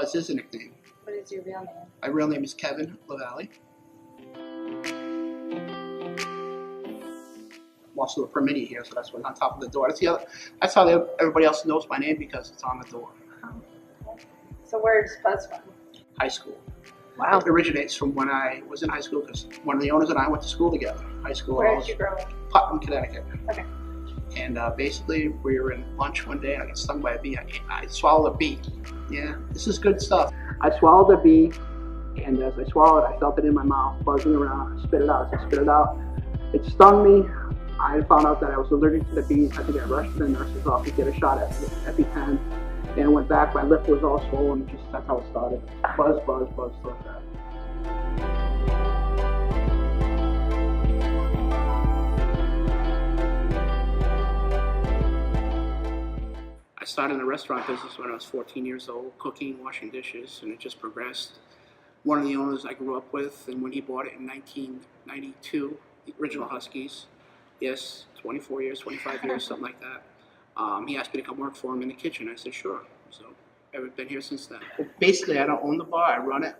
Buzz is a nickname. What is your real name? My real name is Kevin LaValle. I'm also a permittee here, so that's what's on top of the door. That's how everybody else knows my name, because it's on the door. So where's Buzz from? High school. Wow. It originates from when I was in high school, because one of the owners and I went to school together. High school. Where did you grow up? Putnam, Connecticut. Okay. And basically, we were in lunch one day, and I got stung by a bee. I swallowed a bee. Yeah, this is good stuff. I swallowed a bee, and as I swallowed, I felt it in my mouth, buzzing around. I spit it out. As I spit it out, it stung me. I found out that I was allergic to the bees. I think I rushed to the nurse's office to get a shot at EpiPen, and I went back. My lip was all swollen. That's how it started. Buzz, buzz, buzz, like that. I started in the restaurant business when I was 14 years old, cooking, washing dishes, and it just progressed. One of the owners I grew up with, and when he bought it in 1992, the original Huskies, yes, 24 years, 25 years, something like that, he asked me to come work for him in the kitchen. I said, sure. So I've been here since then. Well, basically, I don't own the bar, I run it,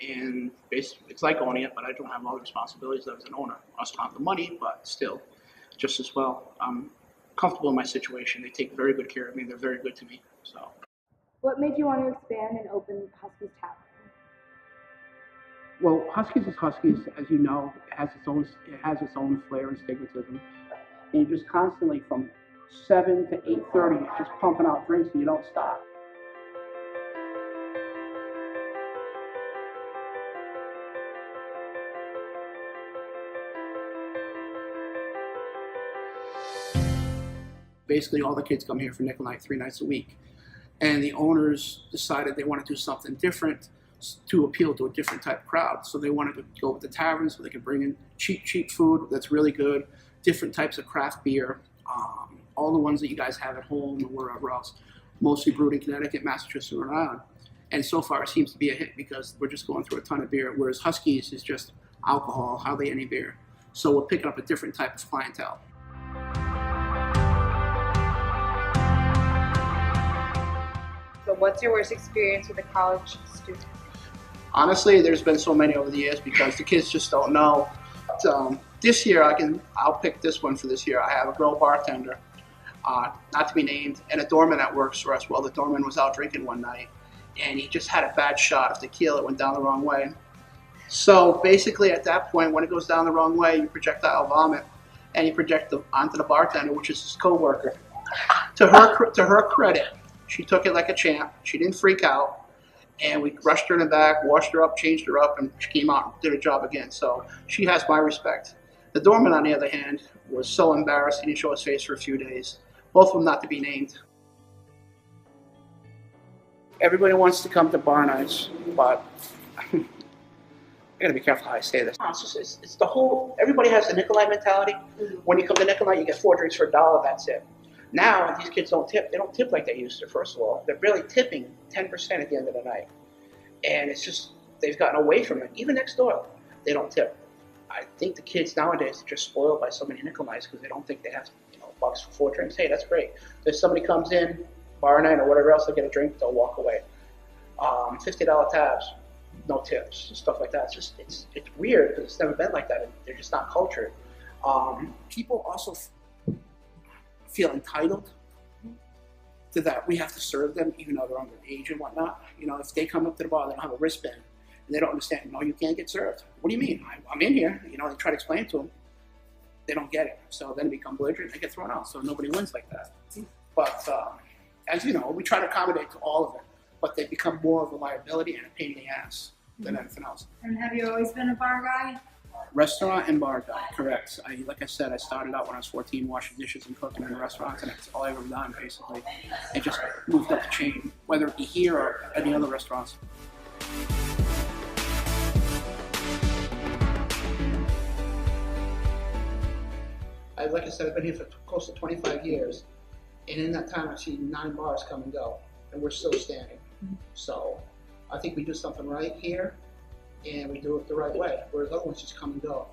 and basically, it's like owning it, but I don't have all the responsibilities as an owner. I also have the money, but still, just as well. I'm comfortable in my situation. They take very good care of me. They're very good to me. So, What made you want to expand and open Huskies Tavern? well, Huskies is Huskies, as you know. It has its own flair and stigmatism. And you're just constantly from 7 to 8:30, just pumping out drinks, and you don't stop. Basically, all the kids come here for nickel night 3 nights a week. And the owners decided they want to do something different to appeal to a different type of crowd. So they wanted to go with the tavern so they could bring in cheap food that's really good, different types of craft beer, all the ones that you guys have at home or wherever else, mostly brewed in Connecticut, Massachusetts, and Rhode Island. And so far it seems to be a hit because we're just going through a ton of beer, whereas Huskies is just alcohol, hardly any beer. So we're picking up a different type of clientele. So what's your worst experience with a college student? Honestly, there's been so many over the years because the kids just don't know. This year, I'll pick this one for this year. I have a girl bartender, not to be named, and a doorman that works for us. Well, the doorman was out drinking one night, and he just had a bad shot of tequila. It went down the wrong way. So basically, at that point, when it goes down the wrong way, you projectile vomit, and you project onto the bartender, which is his coworker. To her credit, she took it like a champ. She didn't freak out. And we rushed her in the back, washed her up, changed her up, and she came out and did her job again. So she has my respect. The doorman, on the other hand, was so embarrassed he didn't show his face for a few days. Both of them not to be named. Everybody wants to come to bar nights, but I gotta be careful how I say this. It's the whole, everybody has the nickel night mentality. When you come to nickel night, you get 4 drinks for $1, that's it. Now, these kids don't tip. They don't tip like they used to, first of all. They're barely tipping 10% at the end of the night. And it's just, they've gotten away from it. Even next door, they don't tip. I think the kids nowadays are just spoiled by so many nickel nights because they don't think they have, bucks for 4 drinks. Hey, that's great. If somebody comes in, bar night or whatever else, they get a drink, they'll walk away. $50 tabs, no tips, stuff like that. It's weird because it's never been like that. They're just not cultured. People also feel entitled to that. We have to serve them even though they're underage and whatnot. If they come up to the bar, they don't have a wristband and they don't understand, no, you can't get served. What do you mean? I'm in here. They try to explain to them. They don't get it. So then they become belligerent, they get thrown out. So nobody wins like that. But as you know, we try to accommodate to all of it, but they become more of a liability and a pain in the ass than anything else. And have you always been a bar guy? Restaurant and bar guy, correct. Like I said, I started out when I was 14 washing dishes and cooking in restaurants, and that's all I've ever done, basically. And just moved up the chain, whether it be here or any other restaurants. Like I said, I've been here for close to 25 years, and in that time I've seen 9 bars come and go, and we're still standing. So I think we do something right here, and we do it the right way, whereas other ones just come and go.